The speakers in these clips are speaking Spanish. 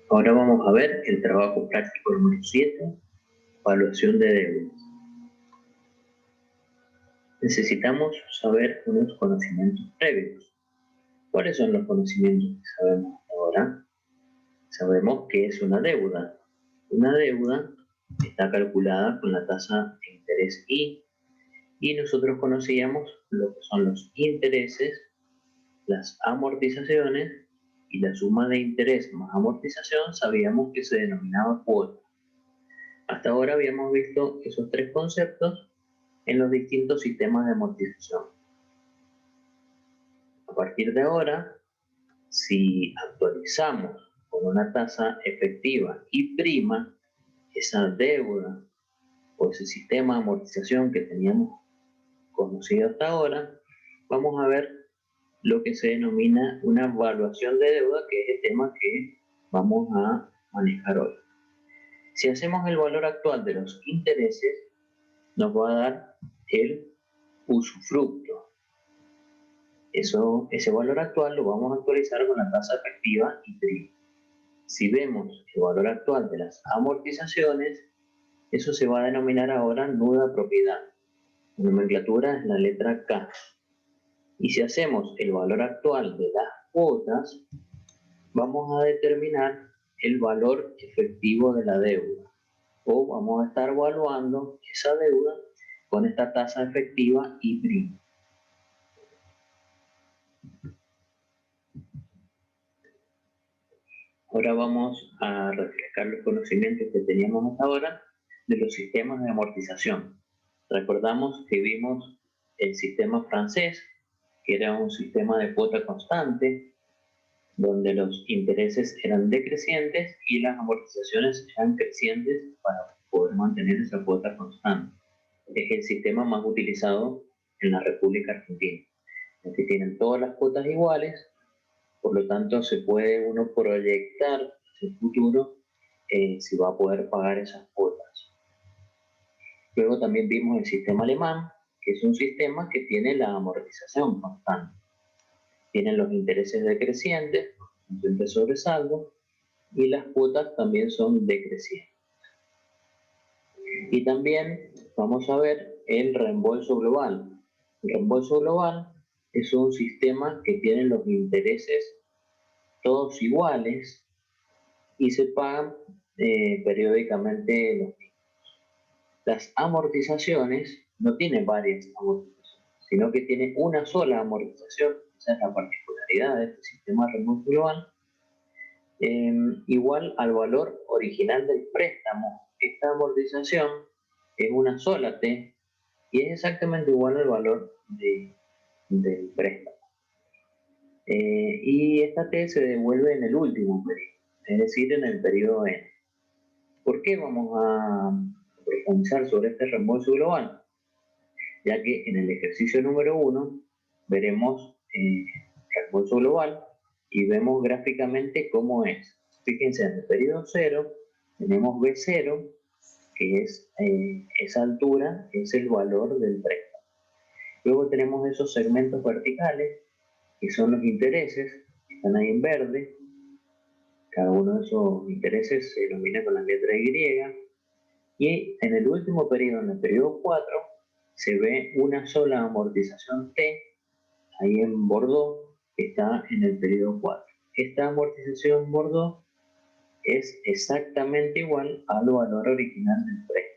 Ahora vamos a ver el trabajo práctico número 7, evaluación de deudas. Necesitamos saber unos conocimientos previos. ¿Cuáles son los conocimientos que sabemos ahora? Sabemos que es una deuda. Una deuda está calculada con la tasa de interés I, y nosotros conocíamos lo que son los intereses, las amortizaciones, y la suma de interés más amortización sabíamos que se denominaba cuota. Hasta ahora habíamos visto esos tres conceptos en los distintos sistemas de amortización. A partir de ahora, si actualizamos con una tasa efectiva y prima esa deuda o ese sistema de amortización que teníamos conocido hasta ahora, vamos a ver lo que se denomina una evaluación de deuda, que es el tema que vamos a manejar hoy. Si hacemos el valor actual de los intereses, nos va a dar el usufructo. Ese valor actual lo vamos a actualizar con la tasa efectiva y prima. Si vemos el valor actual de las amortizaciones, eso se va a denominar ahora nuda propiedad. La nomenclatura es la letra K. Y si hacemos el valor actual de las cuotas, vamos a determinar el valor efectivo de la deuda, o vamos a estar evaluando esa deuda con esta tasa efectiva y prima. Ahora vamos a refrescar los conocimientos que teníamos hasta ahora de los sistemas de amortización. Recordamos que vimos el sistema francés, que era un sistema de cuota constante, donde los intereses eran decrecientes y las amortizaciones eran crecientes para poder mantener esa cuota constante. Es el sistema más utilizado en la República Argentina, en que tienen todas las cuotas iguales, por lo tanto se puede uno proyectar hacia el futuro si va a poder pagar esas cuotas. Luego también vimos el sistema alemán, que es un sistema que tiene la amortización constante. Tienen los intereses decrecientes, siempre sobresaldo, y las cuotas también son decrecientes. Y también vamos a ver el reembolso global. El reembolso global es un sistema que tiene los intereses todos iguales y se pagan periódicamente los mismos. Las amortizaciones no tienen varias amortizaciones, sino que tiene una sola amortización. Esa es la particularidad de este sistema de reembolso global. Igual al valor original del préstamo. Esta amortización es una sola T y es exactamente igual al valor del préstamo. Y esta T se devuelve en el último periodo, es decir, en el periodo N. ¿Por qué vamos a profundizar sobre este reembolso global? Ya que en el ejercicio número 1 veremos el reembolso global y vemos gráficamente cómo es. Fíjense, en el periodo 0 tenemos B0, que es esa altura, es el valor del préstamo. Luego tenemos esos segmentos verticales, que son los intereses, que están ahí en verde. Cada uno de esos intereses se denomina con la letra Y. Y en el último periodo, en el periodo 4, se ve una sola amortización T, ahí en Bordeaux, que está en el periodo 4. Esta amortización Bordeaux es exactamente igual al valor original del préstamo.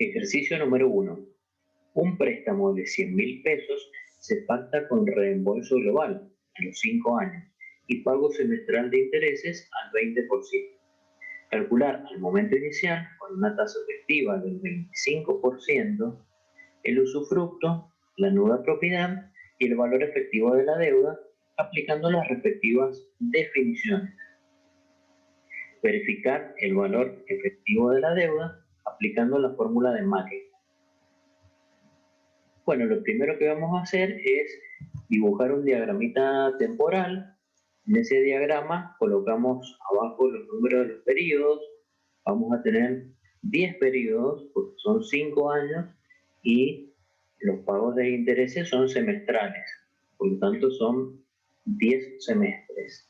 Ejercicio número 1. Un préstamo de 100.000 pesos se pacta con reembolso global a los 5 años y pago semestral de intereses al 20%. Calcular al momento inicial, con una tasa efectiva del 25%, el usufructo, la nuda propiedad y el valor efectivo de la deuda, aplicando las respectivas definiciones. Verificar el valor efectivo de la deuda aplicando la fórmula de Mackey. Bueno, lo primero que vamos a hacer es dibujar un diagramita temporal. En ese diagrama colocamos abajo los números de los periodos. Vamos a tener 10 periodos, porque son 5 años, y los pagos de intereses son semestrales, por lo tanto son 10 semestres.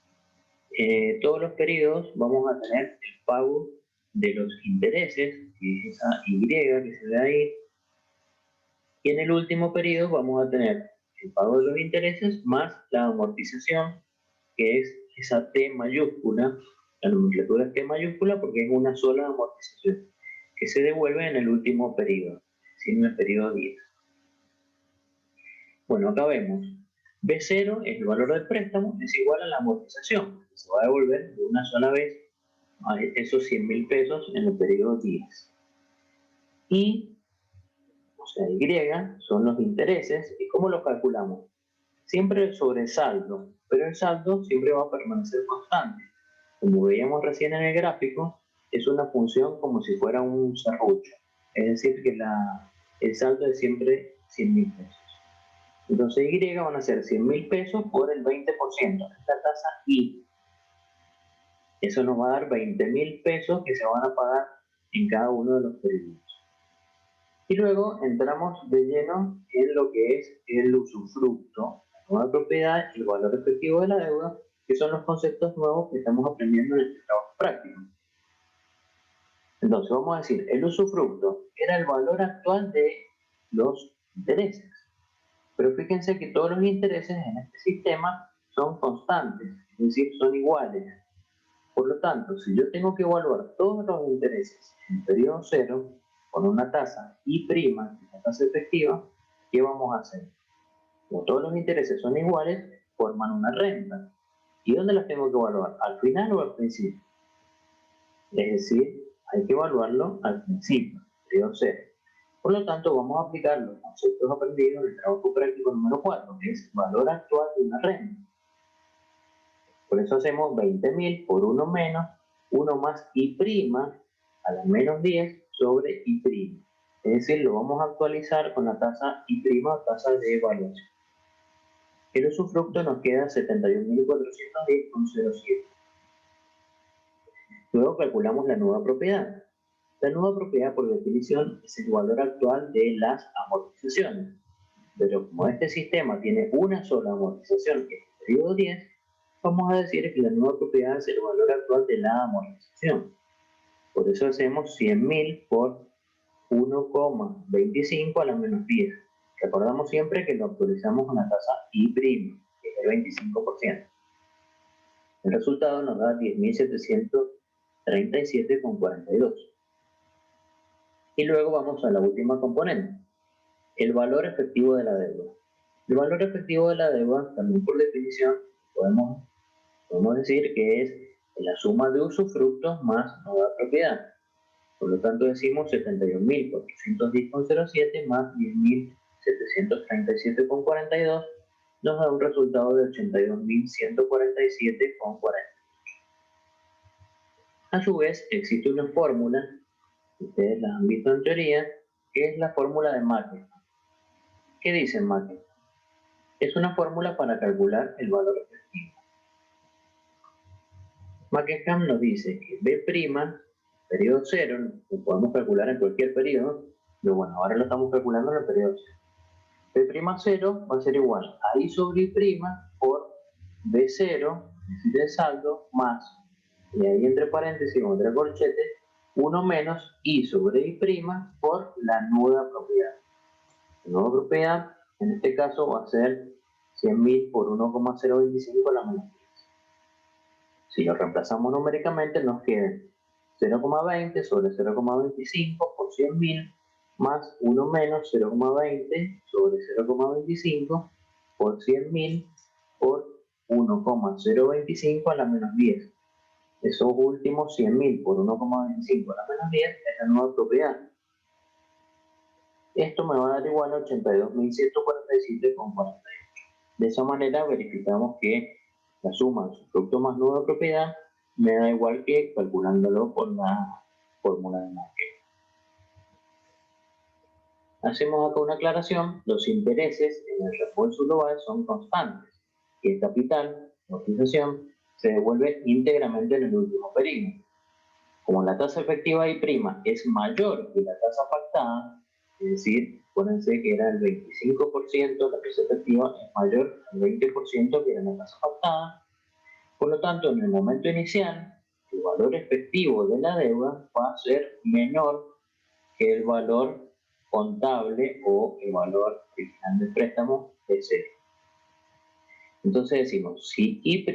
Todos los periodos vamos a tener el pago de los intereses, que es esa Y que se ve ahí, y en el último periodo vamos a tener el pago de los intereses más la amortización, que es esa T mayúscula. La nomenclatura es T mayúscula porque es una sola amortización, que se devuelve en el último periodo, es decir, en el periodo 10. Bueno, acá vemos, B0 es el valor del préstamo, es igual a la amortización, que se va a devolver de una sola vez a esos 100.000 pesos en el periodo 10. Y, o sea, Y son los intereses. ¿Y cómo los calculamos? Siempre sobre saldo, pero el saldo siempre va a permanecer constante. Como veíamos recién en el gráfico, es una función como si fuera un serrucho, es decir, que el saldo es siempre 100.000 pesos. Entonces Y van a ser 100.000 pesos por el 20%, esta tasa I. Eso nos va a dar 20.000 pesos que se van a pagar en cada uno de los periodos. Y luego entramos de lleno en lo que es el usufructo, la nueva propiedad y el valor efectivo de la deuda, que son los conceptos nuevos que estamos aprendiendo en este trabajo práctico. Entonces vamos a decir, el usufructo era el valor actual de los intereses. Pero fíjense que todos los intereses en este sistema son constantes, es decir, son iguales. Por lo tanto, si yo tengo que evaluar todos los intereses en el periodo 0 con una tasa I', la tasa efectiva, ¿qué vamos a hacer? Como todos los intereses son iguales, forman una renta. ¿Y dónde las tengo que evaluar? ¿Al final o al principio? Es decir, hay que evaluarlo al principio, periodo 0. Por lo tanto, vamos a aplicar los conceptos aprendidos en el trabajo práctico número 4, que es valor actual de una renta. Por eso hacemos 20.000 por 1 menos, 1 más I' a la menos 10 sobre I'. Es decir, lo vamos a actualizar con la tasa I', tasa de evaluación. El usufructo nos queda 71.410,07. Luego calculamos la nueva propiedad. La nueva propiedad, por definición, es el valor actual de las amortizaciones. Pero como este sistema tiene una sola amortización, que es el periodo 10, vamos a decir que la nueva propiedad es el valor actual de la amortización. Por eso hacemos 100.000 por 1,25 a la menos 10. Recordamos siempre que lo actualizamos con la tasa I', que es el 25%. El resultado nos da 10.737,42. Y luego vamos a la última componente, el valor efectivo de la deuda. El valor efectivo de la deuda, también por definición, podemos decir que es la suma de usufructos más nueva propiedad. Por lo tanto decimos 71.410,07 más 10.737,42 nos da un resultado de 82.147,40. A su vez, existe una fórmula, ustedes la han visto en teoría, que es la fórmula de Mackey. ¿Qué dice Mackey? Es una fórmula para calcular el valor efectivo. Mackenham nos dice que B', periodo 0, lo podemos calcular en cualquier periodo, pero bueno, ahora lo estamos calculando en el periodo 0. B'0 va a ser igual a I sobre I' por B0, es decir, el saldo, más, y ahí entre paréntesis, con entre corchetes, 1 menos I sobre I' por la nueva propiedad. La nueva propiedad, en este caso, va a ser 100.000 por 1,025 a la menos 10. Si lo reemplazamos numéricamente, nos queda 0,20 sobre 0,25 por 100.000 más 1 menos 0,20 sobre 0,25 por 100.000 por 1,025 a la menos 10. Esos últimos 100.000 por 1,25 a la menos 10 es la nueva propiedad. Esto me va a dar igual a 82.147,48. De esa manera verificamos que la suma de usufructo más nueva propiedad me da igual que calculándolo por la fórmula de Mackey. Hacemos acá una aclaración, los intereses en el reembolso global son constantes y el capital, amortización, se devuelve íntegramente en el último periodo. Como la tasa efectiva y prima es mayor que la tasa pactada, es decir, acuérdense que era el 25%, la tasa efectiva es mayor al 20% que era la tasa pactada, por lo tanto, en el momento inicial, el valor efectivo de la deuda va a ser menor que el valor contable o el valor original del préstamo de cero. Entonces decimos, si I'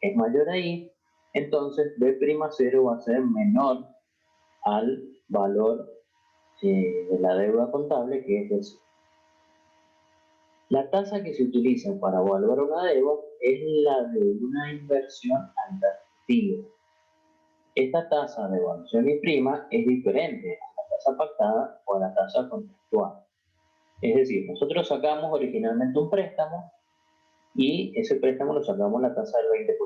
es mayor a I, entonces B'0 va a ser menor al valor de la deuda contable, que es de cero. La tasa que se utiliza para evaluar una deuda es la de una inversión alternativa. Esta tasa de evaluación y prima es diferente a la tasa pactada o a la tasa contractual. Es decir, nosotros sacamos originalmente un préstamo y ese préstamo lo sacamos la tasa del 20%.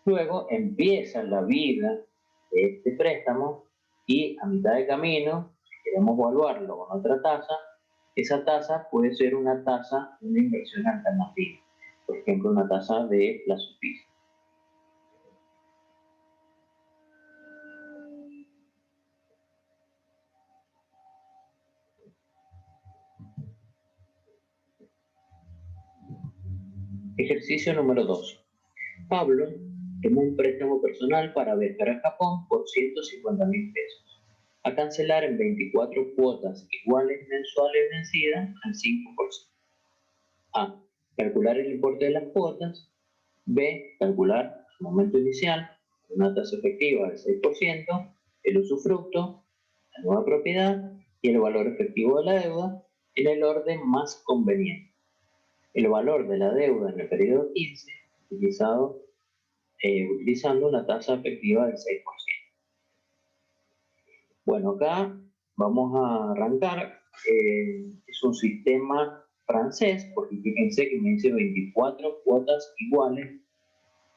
Luego empieza la vida de este préstamo y a mitad de camino, si queremos evaluarlo con otra tasa, esa tasa puede ser una tasa de una inversión alternativa. Por ejemplo, una tasa de plazo fijo. Ejercicio número 2. Pablo tomó un préstamo personal para viajar a Japón por 150.000 pesos, a cancelar en 24 cuotas iguales mensuales vencidas al 5%. A. Calcular el importe de las cuotas. B. Calcular el momento inicial, una tasa efectiva del 6%, el usufructo, la nueva propiedad y el valor efectivo de la deuda en el orden más conveniente. El valor de la deuda en el periodo 15, utilizando una tasa efectiva del 6%. Bueno, acá vamos a arrancar. Es un sistema francés, porque fíjense que me dice 24 cuotas iguales.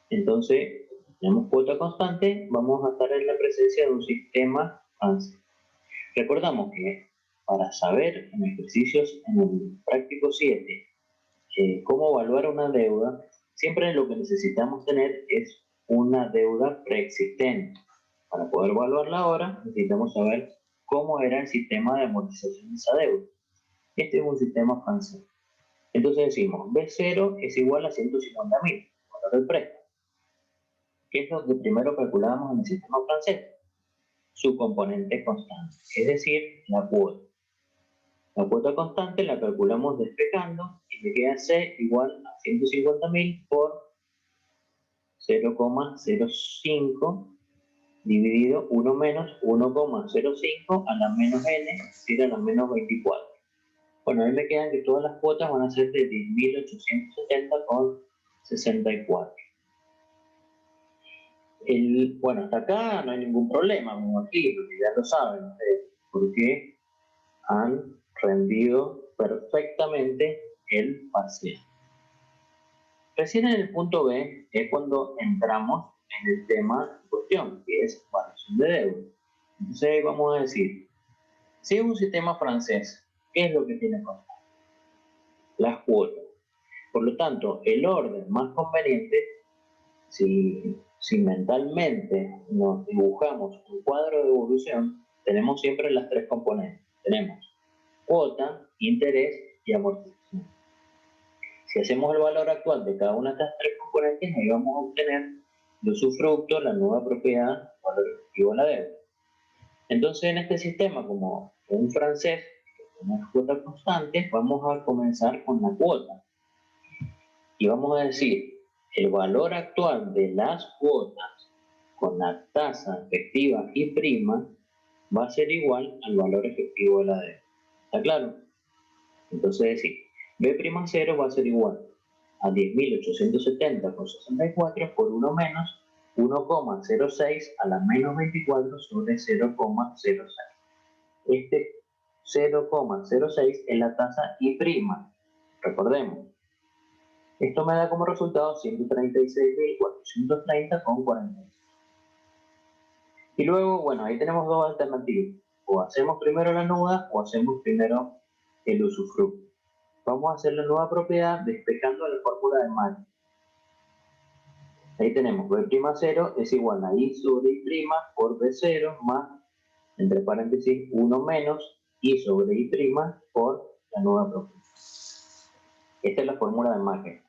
Entonces, tenemos cuota constante, vamos a estar en la presencia de un sistema francés. Recordamos que para saber en ejercicios en el práctico 7 cómo evaluar una deuda, siempre lo que necesitamos tener es una deuda preexistente. Para poder evaluarla ahora, necesitamos saber cómo era el sistema de amortización de esa deuda. Este es un sistema francés. Entonces decimos, B0 es igual a 150.000, valor del préstamo. ¿Qué es lo que primero calculamos en el sistema francés? Su componente constante, es decir, la cuota. La cuota constante la calculamos despejando y me queda C igual a 150.000 por 0,05 dividido 1 menos 1,05 a la menos n, es decir, a la menos 24. Bueno, a mí me quedan que todas las cuotas van a ser de 10.870,64. Bueno, hasta acá no hay ningún problema, me imagino, ya lo saben ustedes, porque han rendido perfectamente el parcial. Recién en el punto B es cuando entramos en el tema en cuestión, que es variación de deuda. Entonces ahí vamos a decir, si es un sistema francés, ¿qué es lo que tiene constante? Las cuotas. Por lo tanto, el orden más conveniente, si mentalmente nos dibujamos un cuadro de evolución, tenemos siempre las tres componentes. Tenemos cuota, interés y amortización. Si hacemos el valor actual de cada una de estas tres componentes, ahí vamos a obtener el usufructo, la nueva propiedad, el valor efectivo de la deuda. Entonces, en este sistema, como un francés, con una cuota constante, vamos a comenzar con la cuota. Y vamos a decir, el valor actual de las cuotas con la tasa efectiva y prima va a ser igual al valor efectivo de la deuda. ¿Está claro? Entonces decir, B'0 va a ser igual a 10.870,64 por 1 menos 1,06 a la menos 24 sobre 0,06. Este 0,06 es la tasa I'. Recordemos, esto me da como resultado 136.430,46. Y luego, bueno, ahí tenemos dos alternativas. O hacemos primero la nuda o hacemos primero el usufructo. Vamos a hacer la nueva propiedad despejando la fórmula de Mayer. Ahí tenemos B'0 es igual a I sobre I' por B0 más, entre paréntesis, 1 menos I sobre I' por la nueva propiedad. Esta es la fórmula de Mayer.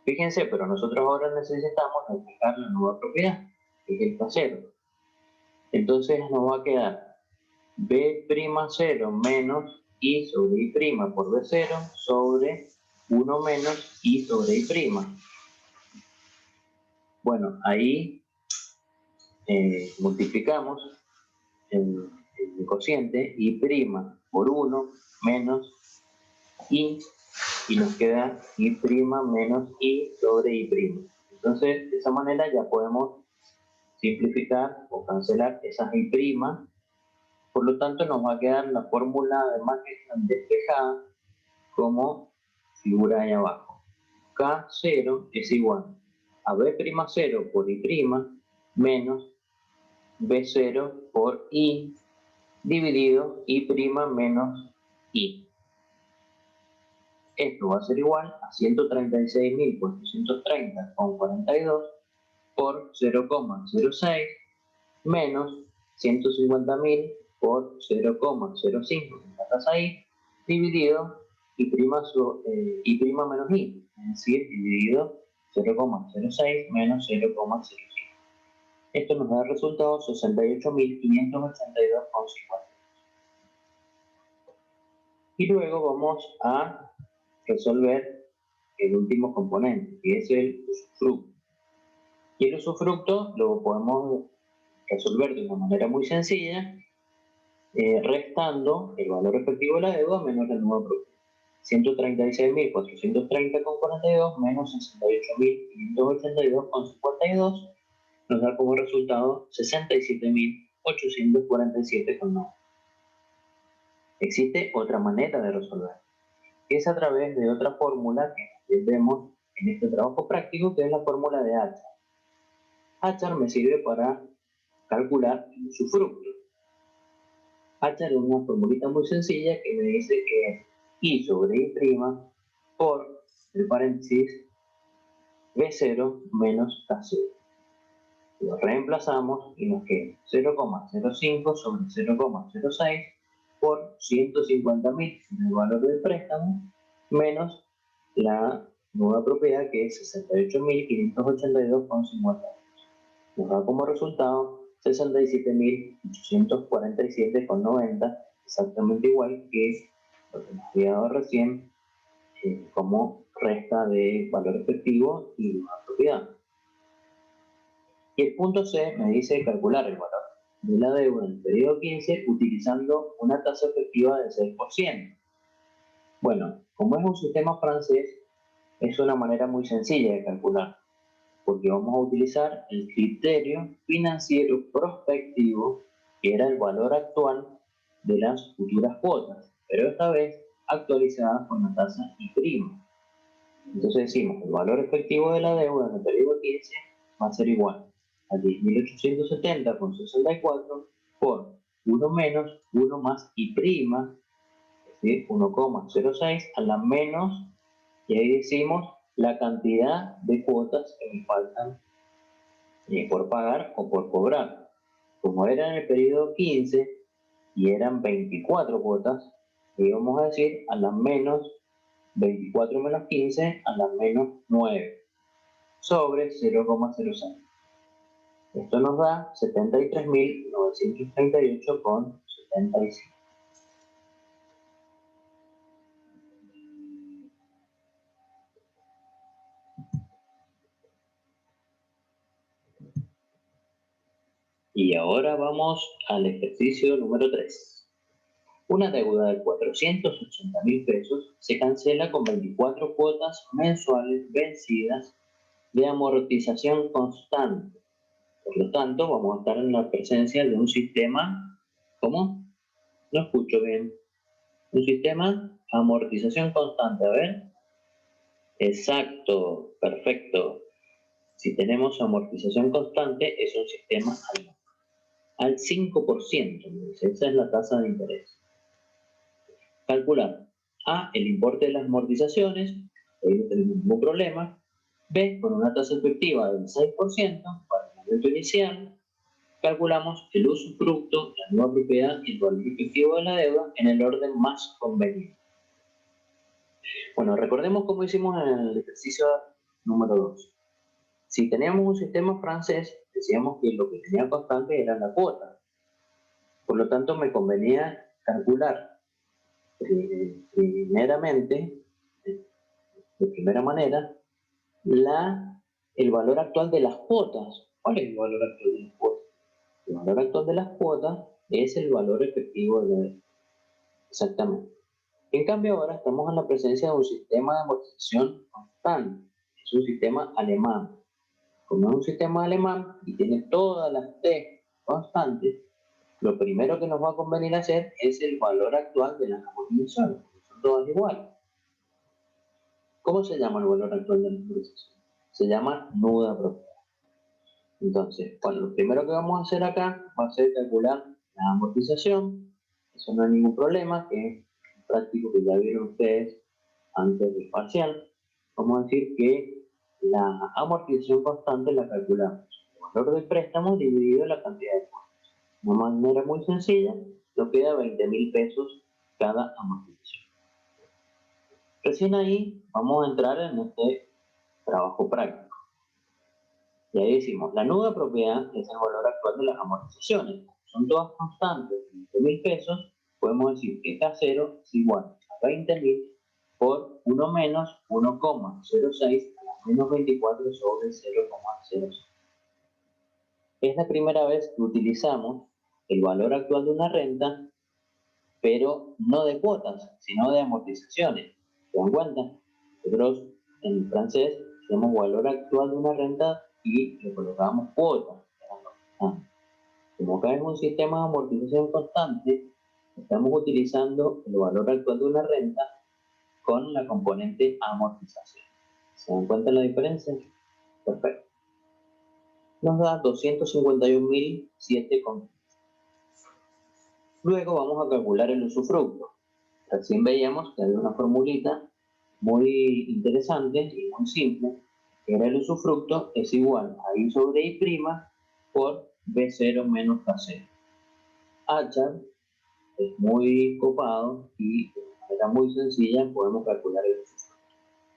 Fíjense, pero nosotros ahora necesitamos despejar la nueva propiedad, que es el K0. Entonces nos va a quedar B'0 menos I sobre I' por B0 sobre 1 menos I sobre I'. Bueno, ahí multiplicamos el cociente I' por 1 menos I, y nos queda I' menos I sobre I'. Entonces, de esa manera ya podemos simplificar o cancelar esas I'. Por lo tanto, nos va a quedar la fórmula de Mayer despejada como figura ahí abajo. K0 es igual a B'0 por I' menos B0 por I dividido I' menos I. Esto va a ser igual a 136.430,42 por 0,06 menos 150.000 por 0,05, la tasa I, dividido I' menos I, es decir, dividido 0,06 menos 0,05. Esto nos da el resultado 68.582,50. Y luego vamos a resolver el último componente, que es el usufructo. Y el usufructo lo podemos resolver de una manera muy sencilla, restando el valor efectivo de la deuda menos la nueva propiedad. 136.430,42 menos 68.582,52 nos da como resultado 67.847,9. Existe otra manera de resolver, que es a través de otra fórmula que vemos en este trabajo práctico, que es la fórmula de Achar. Achar me sirve para calcular el usufructo. Achar es una formulita muy sencilla que me dice que es I sobre I' por, el paréntesis, B0 menos K0. Lo reemplazamos y nos queda 0,05 sobre 0,06 por 150.000, el valor del préstamo, menos la nueva propiedad, que es 68.582,50. Nos da como resultado 67.847,90, exactamente igual que lo que nos había dado recién como resta de valor efectivo y nueva propiedad. Y el punto C me dice calcular el valor de la deuda en el periodo 15 utilizando una tasa efectiva del 6%. Bueno, como es un sistema francés, es una manera muy sencilla de calcular, porque vamos a utilizar el criterio financiero prospectivo, que era el valor actual de las futuras cuotas, pero esta vez actualizada con la tasa I'. Entonces decimos que el valor efectivo de la deuda en el periodo 15 va a ser igual a 10.870,64 por 1 menos 1 más I', es decir, 1,06 a la menos, y ahí decimos la cantidad de cuotas que me faltan por pagar o por cobrar. Como era en el periodo 15 y eran 24 cuotas, íbamos a decir a la menos 24 menos 15 a la menos 9 sobre 0,06. Esto nos da 73.938,75. Y ahora vamos al ejercicio número 3. Una deuda de 480.000 pesos se cancela con 24 cuotas mensuales vencidas de amortización constante. Por lo tanto, vamos a estar en la presencia de un sistema, ¿cómo? No escucho bien. Un sistema amortización constante, a ver. Exacto, perfecto. Si tenemos amortización constante, es un sistema algo. al 5%. Esa es la tasa de interés. Calcular A, el importe de las amortizaciones, ahí no tenemos ningún problema. B, con una tasa efectiva del 6% para el momento inicial, calculamos el usufructo, la nueva propiedad y el valor efectivo de la deuda en el orden más conveniente. Bueno, recordemos cómo hicimos en el ejercicio número 2. Si teníamos un sistema francés, decíamos que lo que tenía constante era la cuota. Por lo tanto, me convenía calcular primeramente, de primera manera, el valor actual de las cuotas. ¿Cuál es el valor actual de las cuotas? El valor actual de las cuotas es el valor efectivo de la deuda. Exactamente. En cambio, ahora estamos en la presencia de un sistema de amortización constante. Es un sistema alemán. Como es un sistema alemán y tiene todas las T constantes, lo primero que nos va a convenir hacer es el valor actual de las amortizaciones, porque son todas iguales. ¿Cómo se llama el valor actual de las amortizaciones? Se llama nuda propiedad. Entonces, bueno, lo primero que vamos a hacer acá va a ser calcular la amortización. Eso no hay ningún problema, que es práctico que ya vieron ustedes antes del parcial. Vamos a decir que la amortización constante la calculamos el valor del préstamo dividido la cantidad de cuotas. De una manera muy sencilla, nos queda 20.000 pesos cada amortización. Recién ahí vamos a entrar en este trabajo práctico. Y ahí decimos, la nuda propiedad es el valor actual de las amortizaciones. Son todas constantes, 20.000 pesos, podemos decir que K0 es igual a 20.000 por 1 menos 1,06 a la menos 24 sobre 0,06. Es la primera vez que utilizamos el valor actual de una renta, pero no de cuotas, sino de amortizaciones. ¿Se dan cuenta? Nosotros en francés tenemos valor actual de una renta y le colocamos cuotas. Como acá es un sistema de amortización constante, estamos utilizando el valor actual de una renta con la componente amortización. ¿Se dan cuenta la diferencia? Perfecto. Nos da 251.007,15. Luego vamos a calcular el usufructo. Recién veíamos que había una formulita muy interesante y muy simple, que era el usufructo es igual a I sobre I' por B0 menos K0. Achar es muy copado y de manera muy sencilla podemos calcular el usufructo.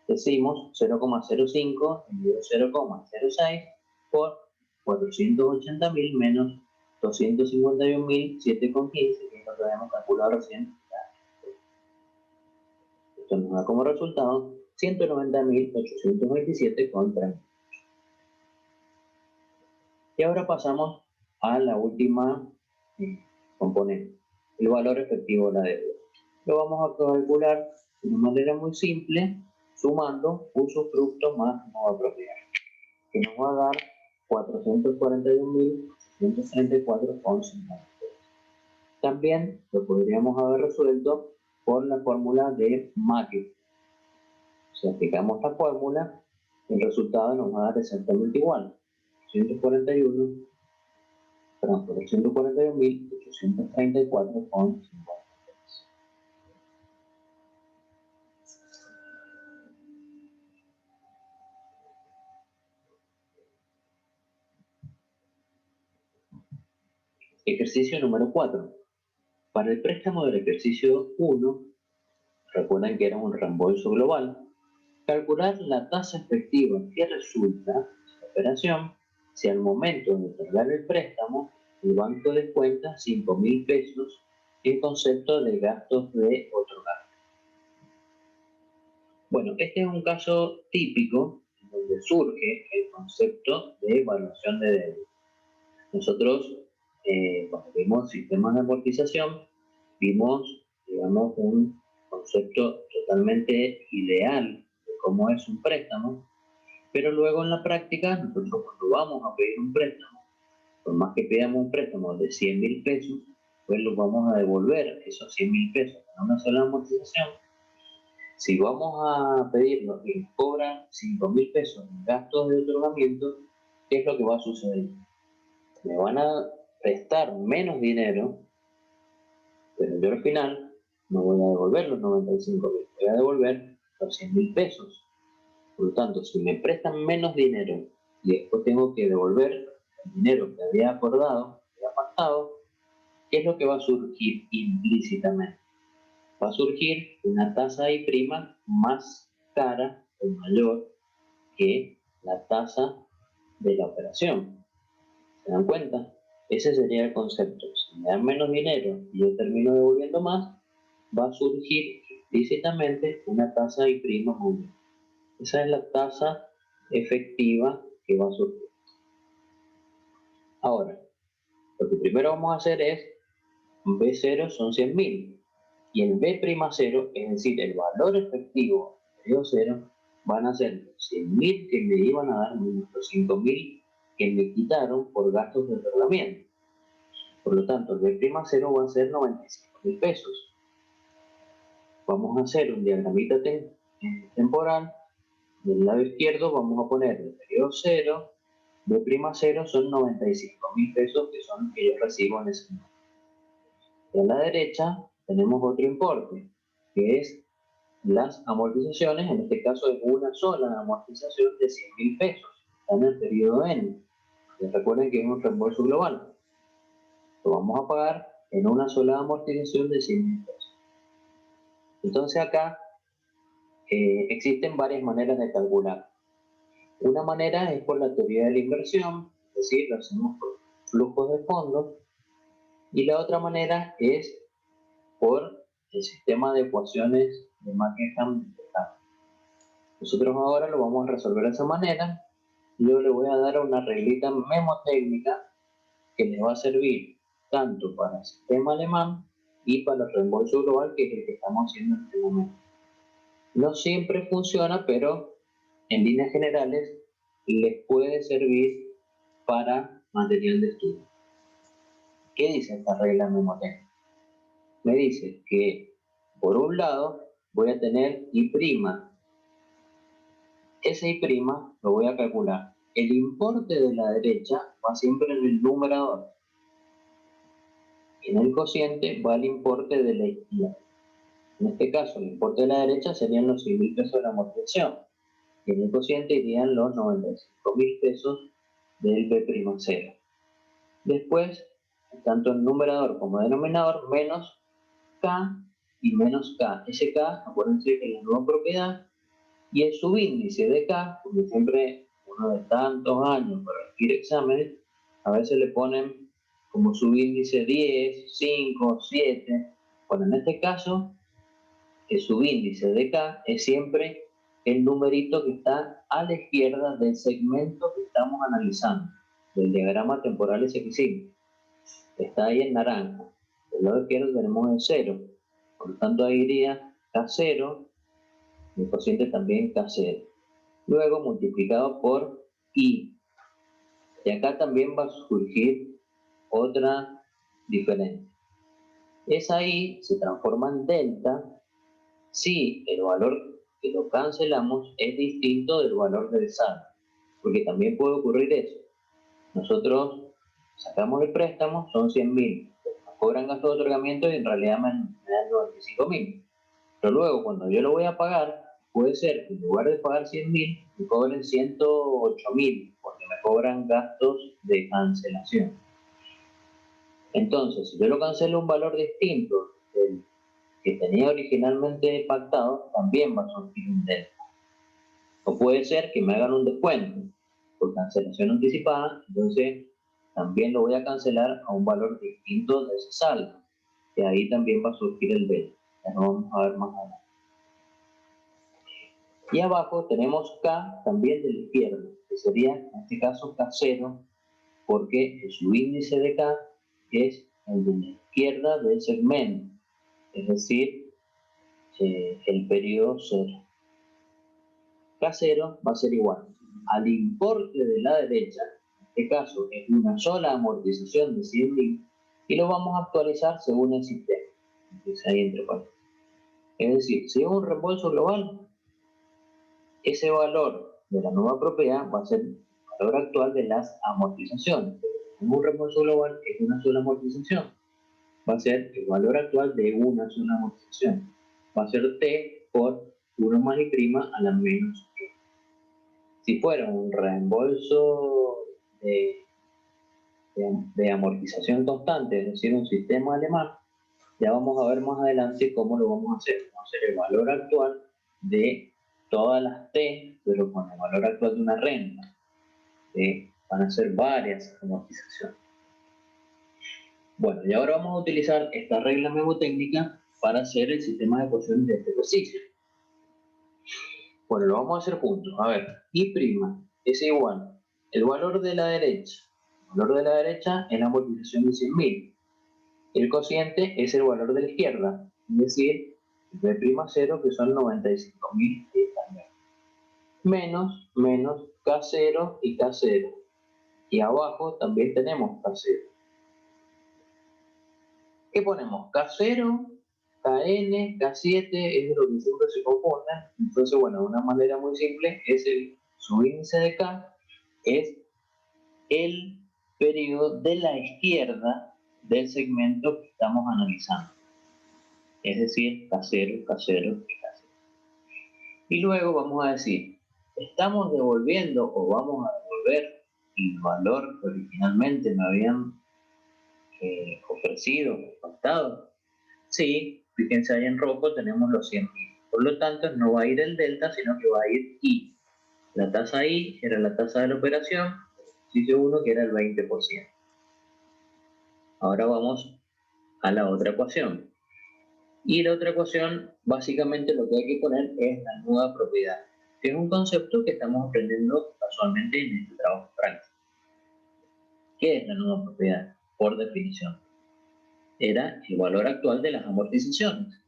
Decimos 0,05 dividido 0,06 por 480.000 menos 251.007,15, que es lo que habíamos calculado recién. Esto nos da como resultado 190.827,30. Y ahora pasamos a la última componente, el valor efectivo de la deuda. Lo vamos a calcular de una manera muy simple, sumando usufructo más nueva propiedad, que nos va a dar 441.834,50. También lo podríamos haber resuelto por la fórmula de Mackey. Si aplicamos la fórmula, el resultado nos va a dar exactamente igual. 441.834,50. Ejercicio número 4. Para el préstamo del ejercicio 1, recuerden que era un reembolso global, calcular la tasa efectiva que resulta de la operación si al momento de otorgar el préstamo el banco descuenta 5.000 pesos en concepto de gastos de otorgar. Bueno, este es un caso típico donde surge el concepto de evaluación de deuda. Nosotros, cuando vimos sistemas de amortización, vimos, digamos, un concepto totalmente ideal de cómo es un préstamo, pero luego en la práctica, nosotros cuando vamos a pedir un préstamo, por más que pidamos un préstamo de 100.000 pesos, pues los vamos a devolver esos 100.000 pesos en una sola amortización. Si vamos a pedirnos que nos cobran 5.000 pesos en gastos de otorgamiento, ¿qué es lo que va a suceder? Me van a prestar menos dinero, pero yo al final no voy a devolver los 95.000, voy a devolver los 100.000 pesos. Por lo tanto, si me prestan menos dinero y después tengo que devolver el dinero que había acordado, que había pactado, ¿qué es lo que va a surgir implícitamente? Va a surgir una tasa I' más cara o mayor que la tasa de la operación. ¿Se dan cuenta? Ese sería el concepto. Si me dan menos dinero y yo termino devolviendo más, va a surgir implícitamente una tasa I' mayor. Esa es la tasa efectiva que va a surgir. Ahora, lo que primero vamos a hacer es, B0 son 100.000 y el B'0, es decir, el valor efectivo del periodo 0, van a ser los 100.000 que me iban a dar menos los 5.000 que me quitaron por gastos de endeudamiento. Por lo tanto, el B'0 va a ser 95.000 pesos. Vamos a hacer un diagramita temporal. Del lado izquierdo vamos a poner el periodo 0, B'0 son 95.000 pesos que son los que yo recibo en ese momento. Y a la derecha tenemos otro importe, que es las amortizaciones, en este caso es una sola amortización de 100.000 pesos, está en el periodo N. Recuerden que es un reembolso global. Lo vamos a pagar en una sola amortización de 100.000 pesos. Entonces acá existen varias maneras de calcular. Una manera es por la teoría de la inversión, es decir, lo hacemos por flujos de fondos, y la otra manera es por el sistema de ecuaciones de Manningham. Nosotros ahora lo vamos a resolver de esa manera. Yo le voy a dar una reglita memotécnica que les va a servir tanto para el sistema alemán y para el reembolso global, que es el que estamos haciendo en este momento. No siempre funciona, pero en líneas generales les puede servir para material de estudio. ¿Qué dice esta regla memotécnica? Me dice que por un lado voy a tener I'. Ese I' lo voy a calcular. El importe de la derecha va siempre en el numerador. Y en el cociente va el importe de la izquierda. En este caso, el importe de la derecha serían los 100.000 pesos de la amortización. Y en el cociente irían los 95.000 pesos del B'0. Después, tanto en numerador como denominador, menos K y menos K. Ese K, acuérdense que es la nueva propiedad, y el subíndice de K, porque siempre uno de tantos años para recibir exámenes, a veces le ponen como subíndice 10, 5, 7. Bueno, en este caso, el subíndice de K es siempre el numerito que está a la izquierda del segmento que estamos analizando, del diagrama temporal ese que hicimos. Está ahí en naranja. Del lado izquierdo tenemos el 0. Por lo tanto, ahí iría K0, el cociente también K0. Luego multiplicado por I. Y acá también va a surgir otra diferencia. Esa I se transforma en delta si el valor que lo cancelamos es distinto del valor del saldo. Porque también puede ocurrir eso. Nosotros sacamos el préstamo, son 100.000. Nos cobran gastos de otorgamiento y en realidad me dan 95.000. Pero luego, cuando yo lo voy a pagar, puede ser que en lugar de pagar 100.000, me cobren 108.000, porque me cobran gastos de cancelación. Entonces, si yo lo cancelo a un valor distinto del que tenía originalmente pactado, también va a surgir un delta. O puede ser que me hagan un descuento por cancelación anticipada, entonces también lo voy a cancelar a un valor distinto de ese saldo, que ahí también va a surgir el delta. Ya lo vamos a ver más adelante. Y abajo tenemos K también de la izquierda, que sería en este caso K0, porque el subíndice de K es el de la izquierda del segmento, es decir, el periodo 0. K0 va a ser igual al importe de la derecha, en este caso es una sola amortización de 100.000, y lo vamos a actualizar según el sistema. Entonces ahí entre paréntesis. Es decir, si es un reembolso global, ese valor de la nueva propiedad va a ser el valor actual de las amortizaciones. tenemos un reembolso global, es una sola amortización. Va a ser el valor actual de una sola amortización. Va a ser T por 1 más I' a la menos E. Si fuera un reembolso de amortización constante, es decir, un sistema alemán, ya vamos a ver más adelante cómo lo vamos a hacer. Vamos a hacer el valor actual de todas las T, pero con el valor actual de una renta. Van a ser varias amortizaciones. Bueno, y ahora vamos a utilizar esta regla mnemotécnica para hacer el sistema de ecuaciones de este ejercicio. Bueno, lo vamos a hacer juntos. A ver, I' es igual el valor de la derecha. El valor de la derecha es la amortización de 100.000. El cociente es el valor de la izquierda, es decir, B'0, que son 95.000 menos K0 y K0. Y abajo también tenemos K0. ¿Qué ponemos? K0, KN, K7, es lo que siempre se confunden. Entonces, bueno, una manera muy simple es el subíndice de K, es el periodo de la izquierda del segmento que estamos analizando. Es decir, K0, K0 y K0. Y luego vamos a decir, ¿estamos devolviendo o vamos a devolver el valor que originalmente me habían ofrecido, pactado? Sí, fíjense ahí en rojo tenemos los 100.000. Por lo tanto, no va a ir el delta, sino que va a ir I. La tasa I era la tasa de la operación, ejercicio 1, que era el 20%. Ahora vamos a la otra ecuación. Y la otra ecuación, básicamente lo que hay que poner es la nueva propiedad, que es un concepto que estamos aprendiendo casualmente en este trabajo práctico. ¿Qué es la nueva propiedad? Por definición, era el valor actual de las amortizaciones.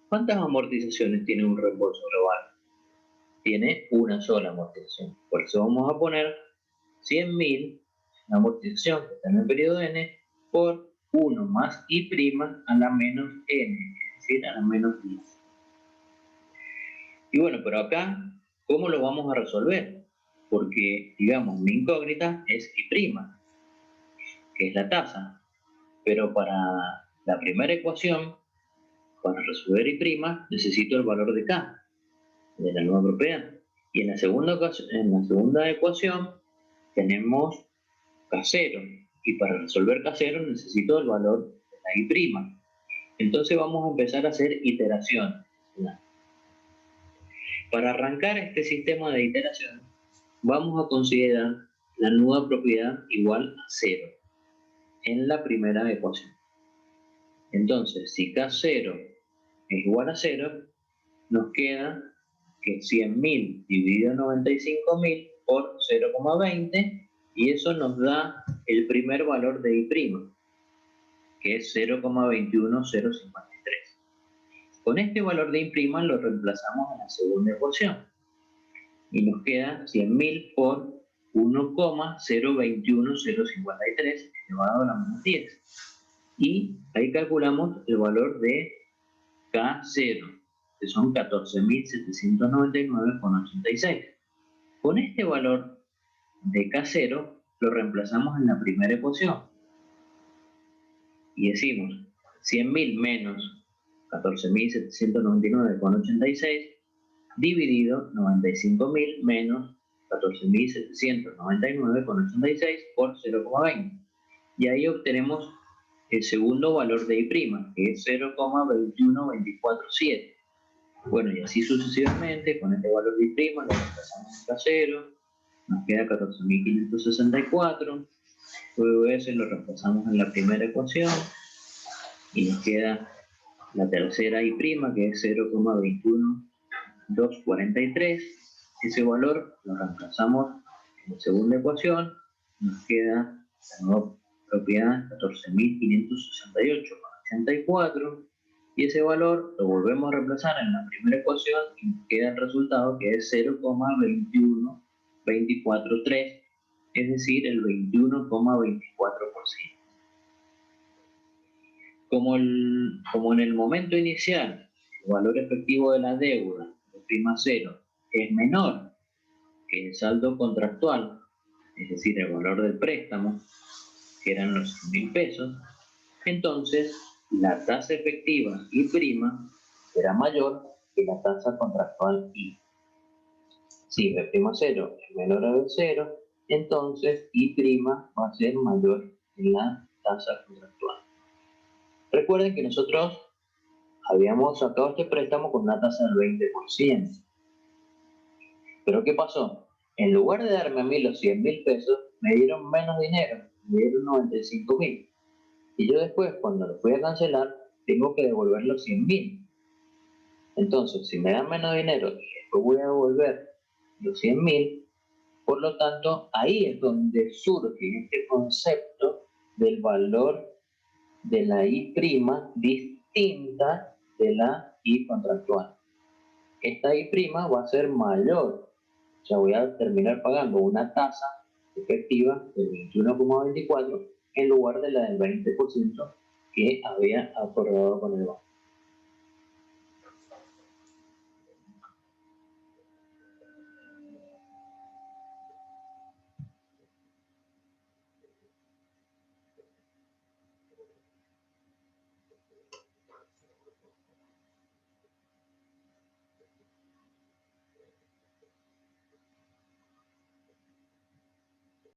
¿Cuántas amortizaciones tiene un reembolso global? Tiene una sola amortización. Por eso vamos a poner 100.000, la amortización que está en el periodo n, por 1 más I' a la menos n, es decir, a la menos 10. Y bueno, pero acá, ¿cómo lo vamos a resolver? Porque, digamos, mi incógnita es I', que es la tasa. Pero para la primera ecuación, para resolver I', necesito el valor de K, de la nueva propiedad. Y en la segunda ecuación tenemos K0. Y para resolver K0 necesito el valor de la I'. Entonces vamos a empezar a hacer iteraciones. Para arrancar este sistema de iteración, vamos a considerar la nueva propiedad igual a 0 en la primera ecuación. Entonces, si K0 es igual a 0, nos queda que 100.000 dividido 95.000 por 0,20, y eso nos da el primer valor de I', que es 0,21053. Con este valor de I' lo reemplazamos en la segunda ecuación y nos queda 100.000 por 1,021053 elevado a la menos 10. Y ahí calculamos el valor de K0, que son 14.799,86. Con este valor de K0 lo reemplazamos en la primera ecuación y decimos 100.000 menos 14.799,86 dividido 95.000 menos 14.799,86 por 0,20. Y ahí obtenemos el segundo valor de I', que es 0,21247. Bueno, y así sucesivamente, con este valor de I' lo reemplazamos en K0, nos queda 14.564, luego ese lo reemplazamos en la primera ecuación, y nos queda la tercera I', que es 0,21243. Ese valor lo reemplazamos en la segunda ecuación, nos queda la nueva propiedad 14.568,84, y ese valor lo volvemos a reemplazar en la primera ecuación y nos queda el resultado, que es 0,21243, es decir, el 21,24%. Como en el momento inicial el valor efectivo de la deuda, de I'0, es menor que el saldo contractual, es decir, el valor del préstamo, que eran los 100.000 pesos, entonces la tasa efectiva I' será mayor que la tasa contractual I. Si B'0 es menor a B0, entonces I' va a ser mayor que la tasa contractual. Recuerden que nosotros habíamos sacado este préstamo con una tasa del 20%. ¿Pero qué pasó? En lugar de darme a mí los 100.000 pesos, me dieron menos dinero, me dieron 95.000. Y yo después, cuando lo fui a cancelar, tengo que devolver los 100.000. Entonces, si me dan menos dinero y después voy a devolver los 100.000, por lo tanto, ahí es donde surge este concepto del valor de la I' distinta de la I contractual. Esta I' va a ser mayor, o sea, voy a terminar pagando una tasa efectiva del 21,24 en lugar de la del 20% que había acordado con el banco.